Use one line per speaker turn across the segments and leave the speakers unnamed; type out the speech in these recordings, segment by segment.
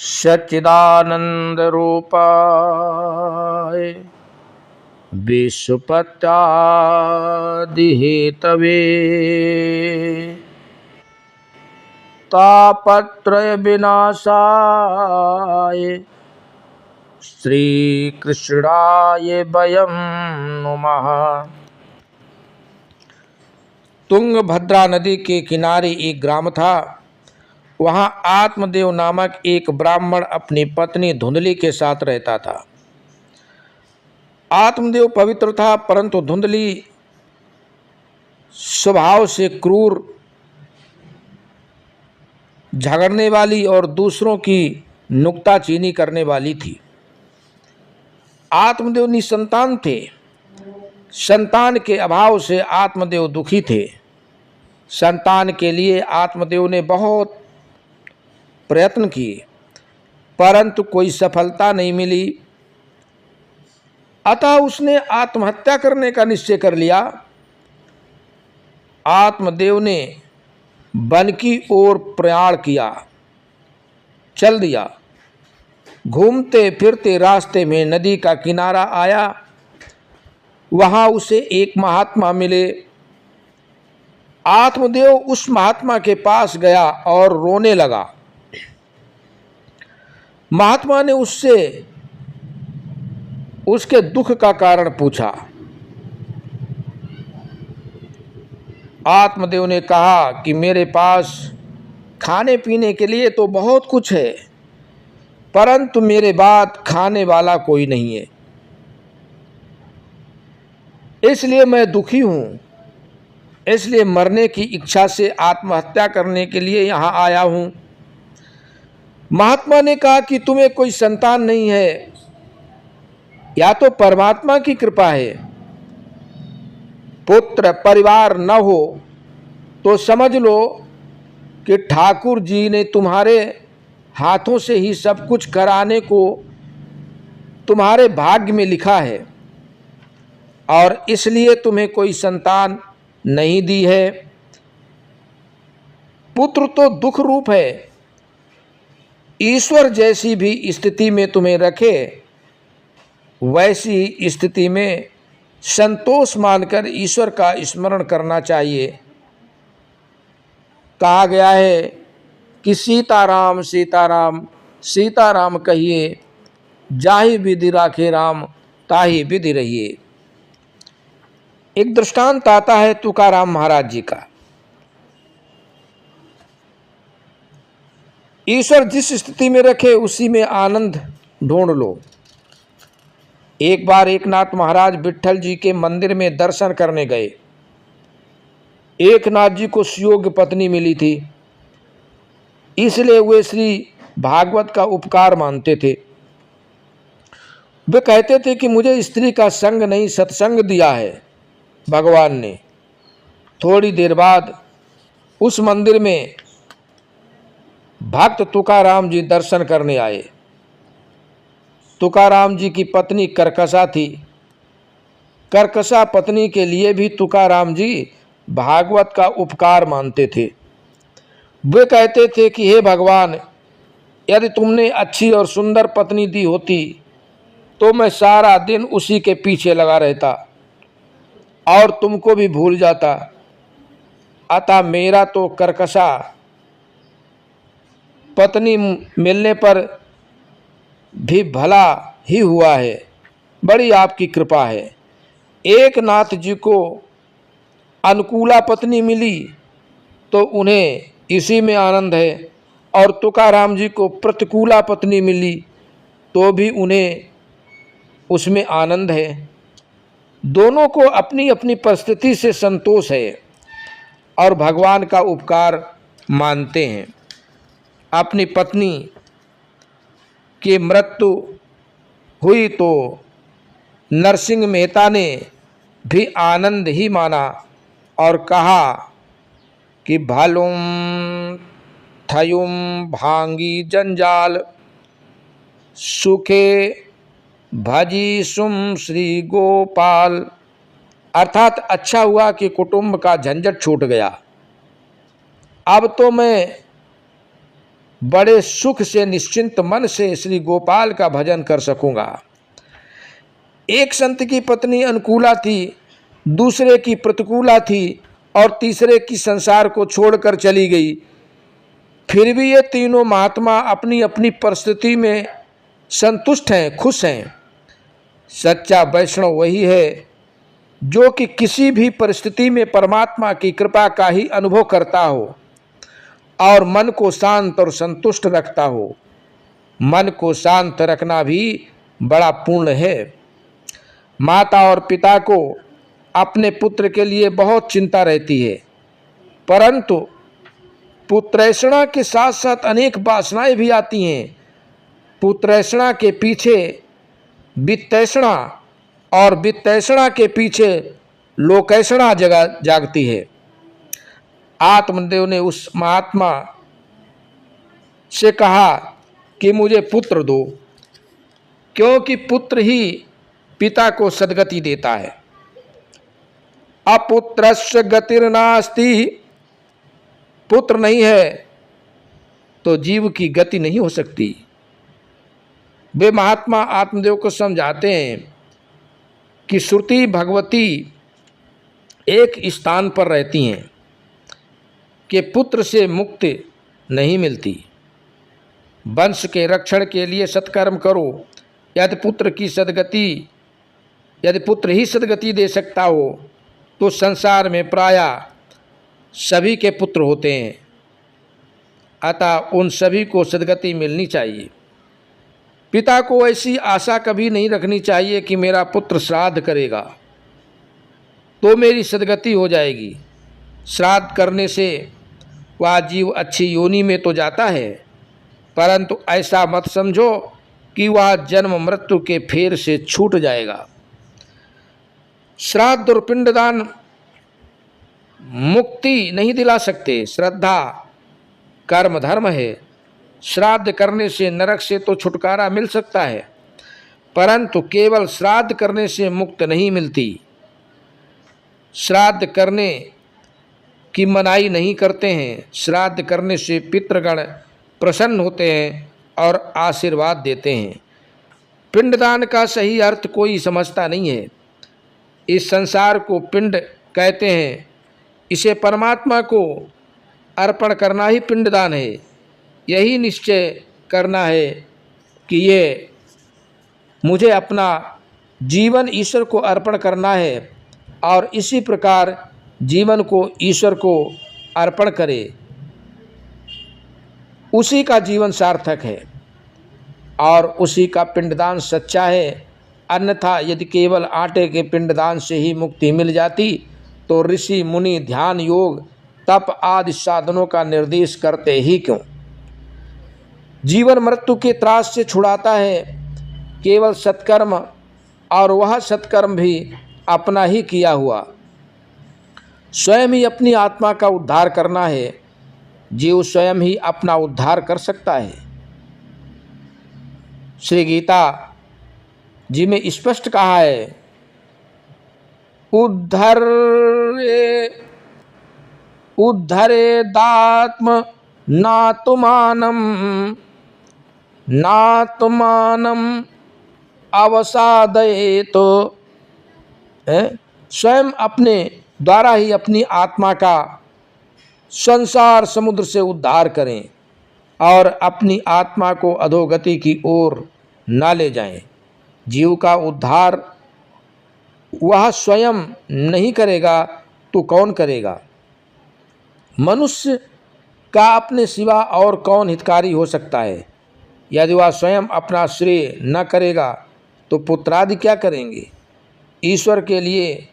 सच्चिदानंद रूपाय विश्वपत्यादि Hathaway तापत्रय विनाशाय श्री कृष्णाय वयं नुमः। तुंगभद्रा नदी के किनारे एक ग्राम था। वहाँ आत्मदेव नामक एक ब्राह्मण अपनी पत्नी धुंधली के साथ रहता था। आत्मदेव पवित्र था, परंतु धुंधली स्वभाव से क्रूर, झगड़ने वाली और दूसरों की नुक्ताचीनी करने वाली थी। आत्मदेव निसंतान थे। संतान के अभाव से आत्मदेव दुखी थे। संतान के लिए आत्मदेव ने बहुत प्रयत्न किए, परंतु कोई सफलता नहीं मिली। अतः उसने आत्महत्या करने का निश्चय कर लिया। आत्मदेव ने वन की ओर प्रयाण किया, चल दिया। घूमते फिरते रास्ते में नदी का किनारा आया। वहाँ उसे एक महात्मा मिले। आत्मदेव उस महात्मा के पास गया और रोने लगा। महात्मा ने उससे उसके दुख का कारण पूछा। आत्मदेव ने कहा कि मेरे पास खाने पीने के लिए तो बहुत कुछ है, परंतु मेरे बाद खाने वाला कोई नहीं है, इसलिए मैं दुखी हूँ। इसलिए मरने की इच्छा से आत्महत्या करने के लिए यहाँ आया हूँ। महात्मा ने कहा कि तुम्हें कोई संतान नहीं है, या तो परमात्मा की कृपा है। पुत्र परिवार न हो तो समझ लो कि ठाकुर जी ने तुम्हारे हाथों से ही सब कुछ कराने को तुम्हारे भाग्य में लिखा है, और इसलिए तुम्हें कोई संतान नहीं दी है। पुत्र तो दुख रूप है। ईश्वर जैसी भी स्थिति में तुम्हें रखे, वैसी स्थिति में संतोष मानकर ईश्वर का स्मरण करना चाहिए। कहा गया है कि सीताराम सीताराम सीताराम कहिए, जाहि विधि राखे राम ताहि विधि रहिए। एक दृष्टांत आता है तुकाराम महाराज जी का। ईश्वर जिस स्थिति में रखे उसी में आनंद ढूंढ लो। एक बार एकनाथ महाराज विट्ठल जी के मंदिर में दर्शन करने गए। एकनाथ जी को सुयोग्य पत्नी मिली थी, इसलिए वे श्री भागवत का उपकार मानते थे। वे कहते थे कि मुझे स्त्री का संग नहीं सत्संग दिया है भगवान ने। थोड़ी देर बाद उस मंदिर में भक्त तुकाराम जी दर्शन करने आए। तुकाराम जी की पत्नी कर्कशा थी। कर्कशा पत्नी के लिए भी तुकाराम जी भागवत का उपकार मानते थे। वे कहते थे कि हे भगवान, यदि तुमने अच्छी और सुंदर पत्नी दी होती तो मैं सारा दिन उसी के पीछे लगा रहता और तुमको भी भूल जाता। अतः मेरा तो कर्कशा पत्नी मिलने पर भी भला ही हुआ है। बड़ी आपकी कृपा है। एकनाथ जी को अनुकूला पत्नी मिली तो उन्हें इसी में आनंद है, और तुकाराम जी को प्रतिकूला पत्नी मिली तो भी उन्हें उसमें आनंद है। दोनों को अपनी अपनी परिस्थिति से संतोष है और भगवान का उपकार मानते हैं। अपनी पत्नी की मृत्यु हुई तो नरसिंह मेहता ने भी आनंद ही माना और कहा कि भालुम थयुम भांगी जंजाल सुखे भजी सुम श्री गोपाल। अर्थात अच्छा हुआ कि कुटुंब का झंझट छूट गया। अब तो मैं बड़े सुख से निश्चिंत मन से श्री गोपाल का भजन कर सकूँगा। एक संत की पत्नी अनुकूला थी, दूसरे की प्रतिकूला थी और तीसरे की संसार को छोड़कर चली गई। फिर भी ये तीनों महात्मा अपनी अपनी परिस्थिति में संतुष्ट हैं, खुश हैं। सच्चा वैष्णव वही है जो कि किसी भी परिस्थिति में परमात्मा की कृपा का ही अनुभव करता हो और मन को शांत और संतुष्ट रखता हो। मन को शांत रखना भी बड़ा पुण्य है। माता और पिता को अपने पुत्र के लिए बहुत चिंता रहती है, परंतु पुत्रैषणा के साथ साथ अनेक वासनाएं भी आती हैं। पुत्रैषणा के पीछे वित्तैषणा और वित्तैषणा के पीछे लोकैषणा जागती है। आत्मदेव ने उस महात्मा से कहा कि मुझे पुत्र दो, क्योंकि पुत्र ही पिता को सद्गति देता है। अपुत्रस्य गतिर्नास्ति, पुत्र नहीं है तो जीव की गति नहीं हो सकती। वे महात्मा आत्मदेव को समझाते हैं कि श्रुति भगवती एक स्थान पर रहती हैं कि पुत्र से मुक्ति नहीं मिलती। वंश के रक्षण के लिए सत्कर्म करो। यदि पुत्र ही सद्गति दे सकता हो तो संसार में प्रायः सभी के पुत्र होते हैं, अतः उन सभी को सद्गति मिलनी चाहिए। पिता को ऐसी आशा कभी नहीं रखनी चाहिए कि मेरा पुत्र श्राद्ध करेगा तो मेरी सद्गति हो जाएगी। श्राद्ध करने से वह जीव अच्छी योनि में तो जाता है, परंतु ऐसा मत समझो कि वह जन्म मृत्यु के फेर से छूट जाएगा। श्राद्ध और पिंडदान मुक्ति नहीं दिला सकते। श्रद्धा कर्म धर्म है। श्राद्ध करने से नरक से तो छुटकारा मिल सकता है, परंतु केवल श्राद्ध करने से मुक्त नहीं मिलती। श्राद्ध करने की मनाही नहीं करते हैं। श्राद्ध करने से पितृगण प्रसन्न होते हैं और आशीर्वाद देते हैं। पिंडदान का सही अर्थ कोई समझता नहीं है। इस संसार को पिंड कहते हैं, इसे परमात्मा को अर्पण करना ही पिंडदान है। यही निश्चय करना है कि ये मुझे अपना जीवन ईश्वर को अर्पण करना है और इसी प्रकार जीवन को ईश्वर को अर्पण करे, उसी का जीवन सार्थक है और उसी का पिंडदान सच्चा है। अन्यथा यदि केवल आटे के पिंडदान से ही मुक्ति मिल जाती तो ऋषि मुनि ध्यान योग तप आदि साधनों का निर्देश करते ही क्यों। जीवन मृत्यु के त्रास से छुड़ाता है केवल सत्कर्म, और वह सत्कर्म भी अपना ही किया हुआ। स्वयं ही अपनी आत्मा का उद्धार करना है। जीव स्वयं ही अपना उद्धार कर सकता है। श्री गीता जी में स्पष्ट कहा है, उद्धरेदात्म नातुमानम अवसादयेत। स्वयं अपने द्वारा ही अपनी आत्मा का संसार समुद्र से उद्धार करें और अपनी आत्मा को अधोगति की ओर न ले जाएं। जीव का उद्धार वह स्वयं नहीं करेगा तो कौन करेगा। मनुष्य का अपने सिवा और कौन हितकारी हो सकता है। यदि वह स्वयं अपना श्रेय न करेगा तो पुत्रादि क्या करेंगे। ईश्वर के लिए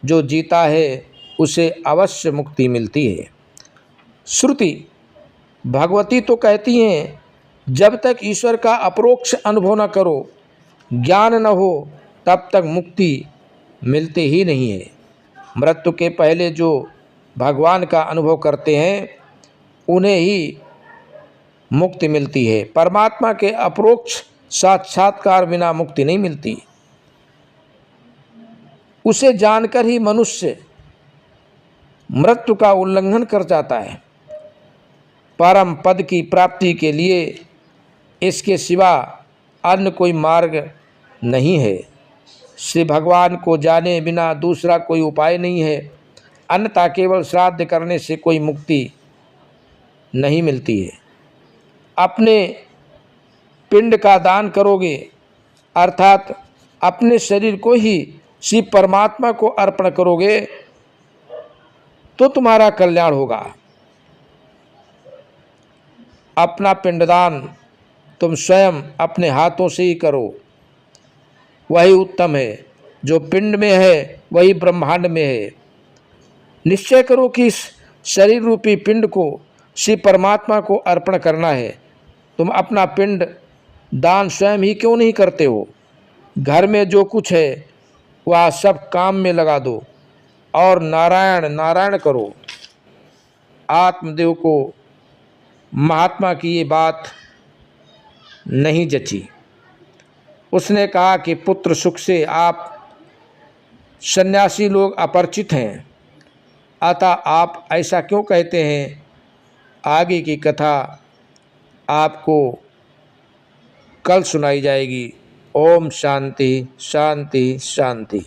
जो जीता है उसे अवश्य मुक्ति मिलती है। श्रुति भगवती तो कहती हैं, जब तक ईश्वर का अपरोक्ष अनुभव न करो, ज्ञान न हो, तब तक मुक्ति मिलती ही नहीं है। मृत्यु के पहले जो भगवान का अनुभव करते हैं उन्हें ही मुक्ति मिलती है। परमात्मा के अपरोक्ष साक्षात्कार बिना मुक्ति नहीं मिलती। उसे जानकर ही मनुष्य मृत्यु का उल्लंघन कर जाता है। परम पद की प्राप्ति के लिए इसके सिवा अन्य कोई मार्ग नहीं है। श्री भगवान को जाने बिना दूसरा कोई उपाय नहीं है, अन्यथा केवल श्राद्ध करने से कोई मुक्ति नहीं मिलती है। अपने पिंड का दान करोगे अर्थात अपने शरीर को ही श्री परमात्मा को अर्पण करोगे तो तुम्हारा कल्याण होगा। अपना पिंडदान तुम स्वयं अपने हाथों से ही करो, वही उत्तम है। जो पिंड में है वही ब्रह्मांड में है। निश्चय करो कि इस शरीर रूपी पिंड को श्री परमात्मा को अर्पण करना है। तुम अपना पिंड दान स्वयं ही क्यों नहीं करते हो? घर में जो कुछ है वह सब काम में लगा दो और नारायण नारायण करो। आत्मदेव को महात्मा की ये बात नहीं जची। उसने कहा कि पुत्र सुख से आप सन्यासी लोग अपरिचित हैं, अतः आप ऐसा क्यों कहते हैं? आगे की कथा आपको कल सुनाई जाएगी। ओम शांति शांति शांति।